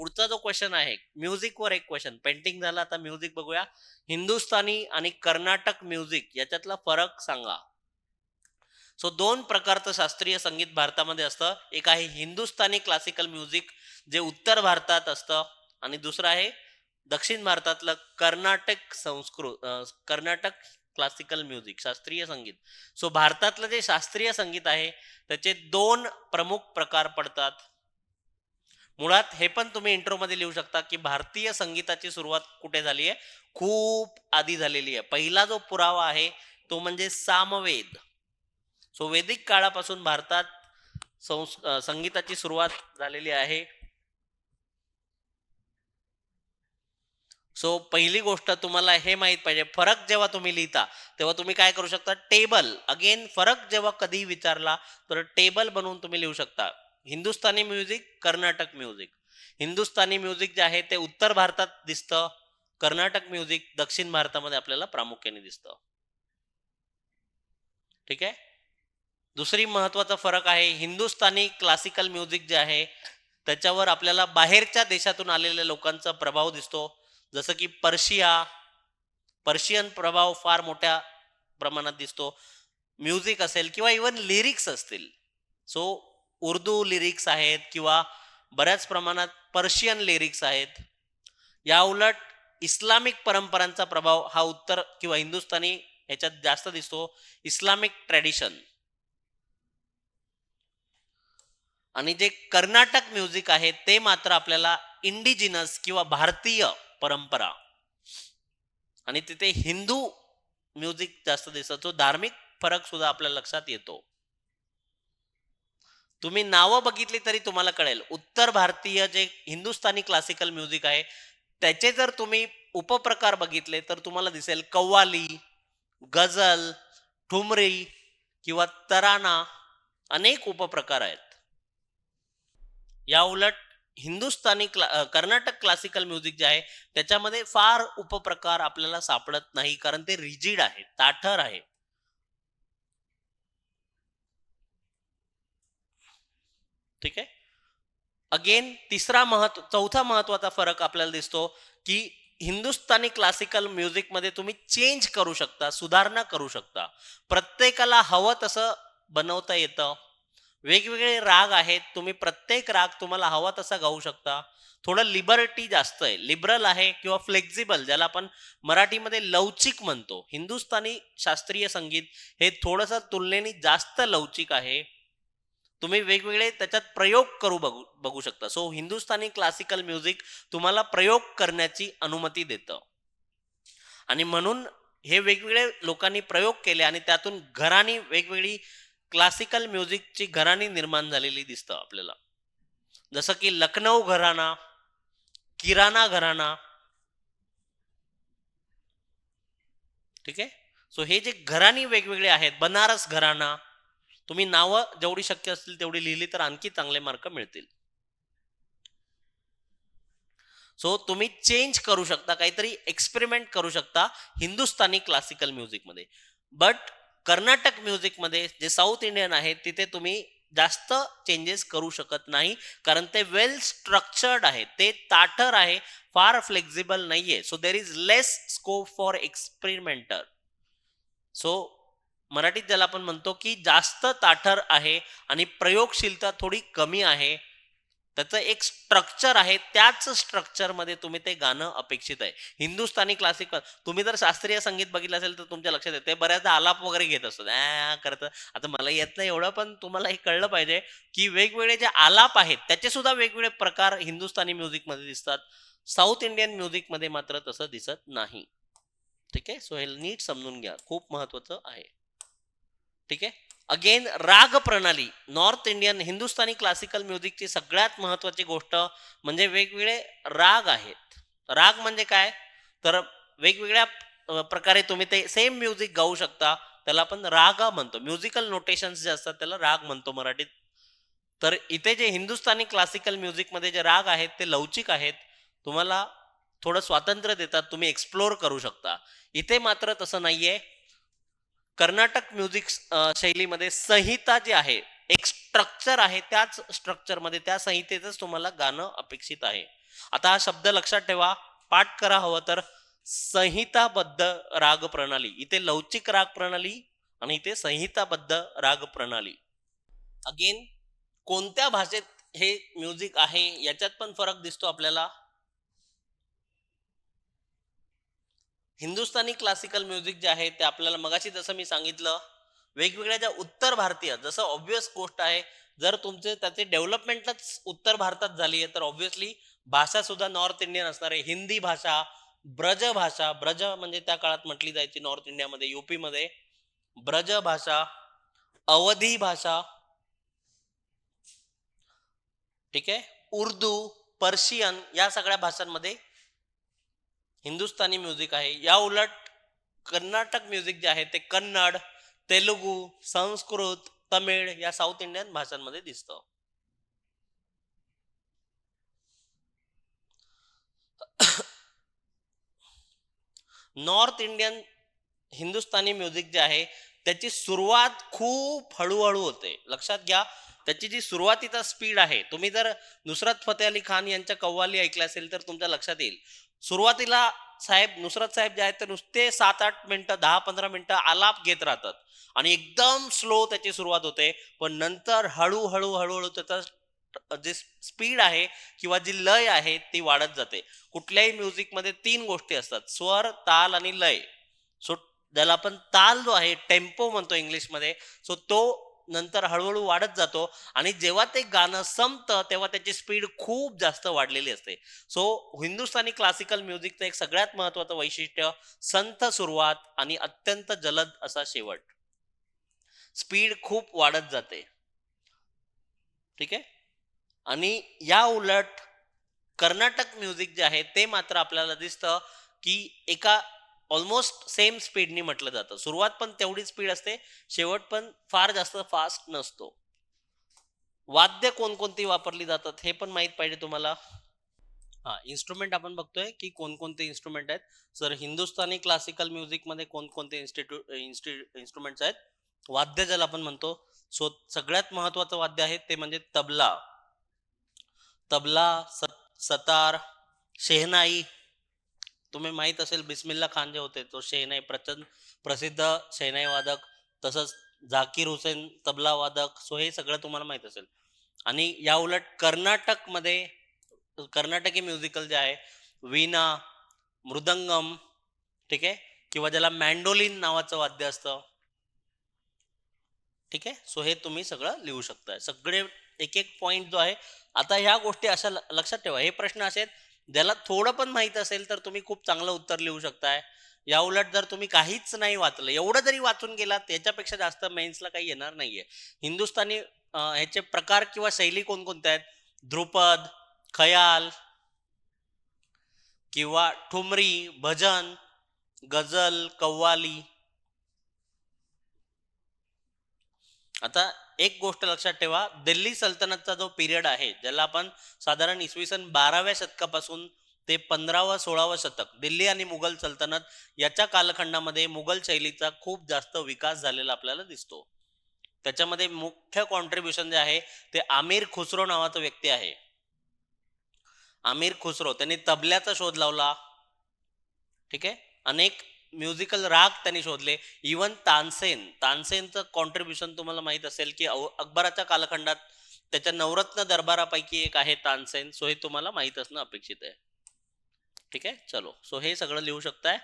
पुढचा जो क्वेश्चन आहे म्युझिकवर एक क्वेश्चन, पेंटिंग झाला, आता म्युझिक बघूया. हिंदुस्थानी आणि कर्नाटक म्युझिक याच्यातला फरक सांगा. सो दोन प्रकारचं शास्त्रीय संगीत भारतामध्ये असतं. एक आहे हिंदुस्थानी क्लासिकल म्युझिक जे उत्तर भारतात असतं, आणि दुसरं आहे दक्षिण भारतातलं कर्नाटक क्लासिकल म्युझिक, शास्त्रीय संगीत. सो भारतातलं जे शास्त्रीय संगीत आहे त्याचे दोन प्रमुख प्रकार पडतात. मुळात हे पण तुम्ही इंट्रो मध्ये लिहू शकता की भारतीय संगीताची सुरुवात कुठे झाली आहे, खूप आधी झालेली आहे. पहिला जो पुरावा आहे तो म्हणजे सामवेद. सो वैदिक काळापासून भारतात संगीताची सुरुवात झालेली आहे. सो पहिली गोष्ट तुम्हाला हे माहित पाहिजे, फरक जेव्हा तुम्ही लिहिता तेव्हा तुम्ही काय करू शकता, टेबल. अगेन फरक जेव्हा कधी विचारला तर टेबल बनवून तुम्ही लिहू शकता. Hindustani music, Karnataka music. Hindustani music जे आहे ते उत्तर भारतात दिसतं, कर्नाटक म्युझिक दक्षिण भारतामध्ये आपल्याला प्रामुख्याने दिसतं. ठीक आहे. दुसरी महत्वाचा फरक आहे, हिंदुस्थानी क्लासिकल म्युझिक जे आहे त्याच्यावर आपल्याला बाहेरच्या देशातून आलेल्या लोकांचा प्रभाव दिसतो. जसं की पर्शियन प्रभाव फार मोठ्या प्रमाणात दिसतो. म्युझिक असेल किंवा इवन लिरिक्स असतील. सो उर्दू लिरिक्स आहेत किंवा बऱ्याच प्रमाणात पर्शियन लिरिक्स आहेत. या उलट इस्लामिक परंपरांचा प्रभाव हा उत्तर किंवा हिंदुस्थानी ह्याच्यात जास्त दिसतो. Islamic tradition. आणि जे कर्नाटक म्युझिक आहे ते मात्र आपल्याला इंडिजिनस किंवा भारतीय परंपरा, आणि तिथे हिंदू म्युझिक जास्त दिसतो. जो धार्मिक फरक सुद्धा आपल्या लक्षात येतो. तुम्ही नावं बघितली तरी तुम्हाला कळेल, उत्तर भारतीय जे हिंदुस्थानी क्लासिकल म्युझिक आहे त्याचे जर तुम्ही उपप्रकार बघितले तर तुम्हाला दिसेल कव्वाली, गझल, ठुमरी किंवा तराना, अनेक उपप्रकार आहेत. या उलट कर्नाटक क्लासिकल म्युझिक जे आहे त्याच्यामध्ये फार उपप्रकार आपल्याला सापडत नाही, कारण ते रिजिड आहे, ताठर आहे. ठीक आहे. अगेन चौथा महत्वाचा फरक आपल्याला दिसतो की हिंदुस्थानी क्लासिकल म्युझिक मध्ये तुम्ही चेंज करू शकता, सुधारणा करू शकता. प्रत्येकाला हवं तसं बनवता येतं. वेगवेगळे राग आहेत, तुम्ही प्रत्येक राग तुम्हाला हवा तसा गाऊ शकता. थोडं लिबर्टी जास्त आहे, लिबरल आहे किंवा फ्लेक्झिबल, ज्याला आपण मराठीमध्ये लवचिक म्हणतो. हिंदुस्थानी शास्त्रीय संगीत हे थोडंसं तुलनेने जास्त लवचिक आहे. तुम्ही वेगवेगळे त्याच्यात प्रयोग बघू शकता. सो हिंदुस्थानी क्लासिकल म्युझिक तुम्हाला प्रयोग करण्याची अनुमती देतं, आणि म्हणून हे वेगवेगळे लोकांनी प्रयोग केले आणि त्यातून घराणी वेगवेगळी क्लासिकल म्युझिकची घराणी निर्माण झालेली दिसतं आपल्याला. जसं की लखनौ घराणा, किराणा घराणा. ठीक आहे. सो हे जे घराणी वेगवेगळे आहेत, बनारस घराणा, तुम्ही नावं जेवढी शक्य असतील तेवढी लिहिली तर आणखी चांगले मार्क मिळतील. सो तुम्ही चेंज करू शकता, काहीतरी एक्सपेरिमेंट करू शकता हिंदुस्थानी क्लासिकल म्युझिक मध्ये. बट कर्नाटक म्युझिक मध्ये जे साऊथ इंडियन आहे तिथे तुम्ही जास्त चेंजेस करू शकत नाही, कारण ते वेल स्ट्रक्चर्ड आहे, ते ताठर आहे, फार फ्लेक्झिबल नाहीये. So there is less scope for experimenter. So मराठीत ज्याला आपण म्हणतो की जास्त ताठर आहे आणि प्रयोगशीलता थोडी कमी आहे. त्याचं एक स्ट्रक्चर आहे, त्याच स्ट्रक्चरमध्ये तुम्ही ते गाणं अपेक्षित आहे. हिंदुस्थानी क्लासिकल तुम्ही जर शास्त्रीय संगीत बघितलं असेल तर तुमच्या लक्षात येते बऱ्याचदा आलाप वगैरे घेत असतात करत. आता मला येत नाही एवढं, पण तुम्हाला हे कळलं पाहिजे की वेगवेगळे जे आलाप आहेत त्याचे सुद्धा वेगवेगळे प्रकार हिंदुस्थानी म्युझिक मध्ये दिसतात. साऊथ इंडियन म्युझिक मध्ये मात्र तसं दिसत नाही. ठीक आहे. सो हे नीट समजून घ्या, खूप महत्वाचं आहे. ठीक आहे. अगेन राग प्रणाली, नॉर्थ इंडियन हिंदुस्थानी क्लासिकल म्युझिकची सगळ्यात महत्वाची गोष्ट म्हणजे वेगवेगळे राग आहेत. राग म्हणजे काय, तर वेगवेगळ्या प्रकारे तुम्ही ते सेम म्युझिक गाऊ शकता, त्याला आपण राग म्हणतो. म्युझिकल नोटेशन्स जे असतात त्याला राग म्हणतो मराठीत. तर इथे जे हिंदुस्थानी क्लासिकल म्युझिक मध्ये जे राग आहेत ते लवचिक आहेत, तुम्हाला थोडं स्वातंत्र्य देतात, तुम्ही एक्सप्लोर करू शकता. इथे मात्र तसं नाहीये. कर्नाटक म्युझिक शैलीमध्ये संहिता जी आहे, एक स्ट्रक्चर आहे, त्याच स्ट्रक्चरमध्ये त्या संहितेतच तुम्हाला गाणं अपेक्षित आहे. आता हा शब्द लक्षात ठेवा, पाठ करा हवं तर. संहिताबद्ध राग प्रणाली, इथे लवचिक राग प्रणाली आणि इथे संहिताबद्ध राग प्रणाली. अगेन कोणत्या भाषेत हे म्युझिक आहे याच्यात पण फरक दिसतो आपल्याला. हिंदुस्थानी क्लासिकल म्युझिक जे आहे ते आपल्याला मगाशी जसं मी सांगितलं, वेगवेगळ्या ज्या उत्तर भारतीय, जसं ऑब्विस गोष्ट आहे, जर तुमचे त्याचे डेव्हलपमेंटच उत्तर भारतात झाली आहे तर ऑब्व्हियसली भाषा सुद्धा नॉर्थ इंडियन असणार आहे. हिंदी भाषा, ब्रज भाषा, ब्रज म्हणजे त्या काळात म्हटली जायची नॉर्थ इंडियामध्ये, युपी मध्ये ब्रज भाषा, अवधी भाषा, ठीक आहे, उर्दू, पर्शियन, या सगळ्या भाषांमध्ये हिंदुस्थानी म्युझिक आहे. या उलट कर्नाटक म्युझिक जे आहे ते कन्नड, तेलुगू, संस्कृत, तमिळ या साऊथ इंडियन भाषांमध्ये दिसतं. नॉर्थ इंडियन हिंदुस्थानी म्युझिक जे आहे त्याची सुरुवात खूप हळूहळू होते. लक्षात घ्या, त्याची जी सुरुवातीचा स्पीड आहे, तुम्ही जर नुसरत फतेह अली खान यांच्या कव्वाली ऐकल्या असेल तर तुमच्या लक्षात येईल. सुरुवातीला साहेब नुसरत साहेब जे आहेत ते नुसते 7-8 मिनिटं, 10-15 मिनिटं आलाप घेत राहतात आणि एकदम स्लो त्याची सुरुवात होते. पण नंतर हळूहळू हळूहळू त्याचा जे स्पीड आहे किंवा जी लय आहे ती वाढत जाते. कुठल्याही म्युझिकमध्ये 3 गोष्टी असतात, स्वर, ताल आणि लय. सो ज्याला आपण ताल जो आहे, टेम्पो म्हणतो इंग्लिशमध्ये, सो तो नंतर हळूहळू वाढत जातो आणि जेव्हा ते गाणं संपतं तेव्हा त्याची स्पीड खूप जास्त वाढलेली असते. सो हिंदुस्थानी क्लासिकल म्युझिकचं एक सगळ्यात महत्वाचं वैशिष्ट्य संथ सुरुवात आणि अत्यंत जलद असा शेवट. स्पीड खूप वाढत जाते, ठीक आहे. आणि या उलट कर्नाटक म्युझिक जे आहे ते मात्र आपल्याला दिसतं की एका ऑलमोस्ट सेम स्पीडनी म्हटलं जातं. सुरुवात पण तेवढी स्पीड असते, शेवट पण फार जास्त फास्ट नसतो. वाद्य कोणकोणती वापरली जातात हे पण माहित पाहिजे तुम्हाला. हा, इन्स्ट्रुमेंट आपण बघतोय की कोणकोणते इन्स्ट्रुमेंट आहेत. सर हिंदुस्थानी क्लासिकल म्युझिक मध्ये कोणकोणते इन्स्ट्रुमेंट्स आहेत, वाद्य ज्याला आपण म्हणतो. सो सगळ्यात महत्वाचं वाद्य आहे ते म्हणजे तबला. तबला, सतार, शेहनाई. तुम्ही माहित असेल बिस्मिल्ला खान जे होते तो शेहनाई प्रचंड प्रसिद्ध शेहनाई वादक, तसंच झाकीर हुसेन तबला वादक. सो हे सगळं तुम्हाला माहित असेल. आणि या उलट कर्नाटकमध्ये कर्नाटकी म्युझिकल जे आहे, वीणा, मृदंगम, ठीक आहे, किंवा ज्याला मॅन्डोलिन नावाचं वाद्य असतं, ठीक आहे. सो हे तुम्ही सगळं लिहू शकताय, सगळे एक एक पॉइंट जो आहे. आता ह्या गोष्टी अशा लक्षात ठेवा, हे प्रश्न असे ज्याला थोडं पण माहित असेल तर तुम्ही खूप चांगलं उत्तर लिहू शकताय. या उलट जर तुम्ही काहीच नाही वाचलं, एवढं जरी वाचून गेलात त्याच्यापेक्षा जास्त मेन्सला काही येणार नाहीये. हिंदुस्थानी ह्याचे प्रकार किंवा शैली कोणकोणते आहेत, ध्रुपद, खयाल किंवा ठुमरी, भजन, गझल, कव्वाली. आता एक गोष्ट लक्षात ठेवा, दिल्ली सल्तनतचा जो पिरियड आहे ज्याला आपण साधारण इसवी सन 12व्या शतकापासून ते 15व-16व शतक, दिल्ली आणि मुघल सल्तनत याच्या कालखंडामध्ये मुघल शैलीचा खूप जास्त विकास झालेला आपल्याला दिसतो. त्याच्यामध्ये मुख्य कॉन्ट्रीब्युशन जे आहे ते आमिर खुसरो नावाचा व्यक्ती आहे. आमिर खुसरो त्यांनी तबल्याचा शोध लावला, ठीक आहे. अनेक म्युझिकल राग त्यांनी शोधले. इवन तानसेनचं कॉन्ट्रीब्युशन तुम्हाला माहित असेल की अकबराच्या कालखंडात त्याच्या नवरत्न दरबारापैकी एक आहे तानसेन. सो हे तुम्हाला माहित असणं अपेक्षित आहे, ठीक आहे. चलो, सो हे सगळं लिहू शकताय.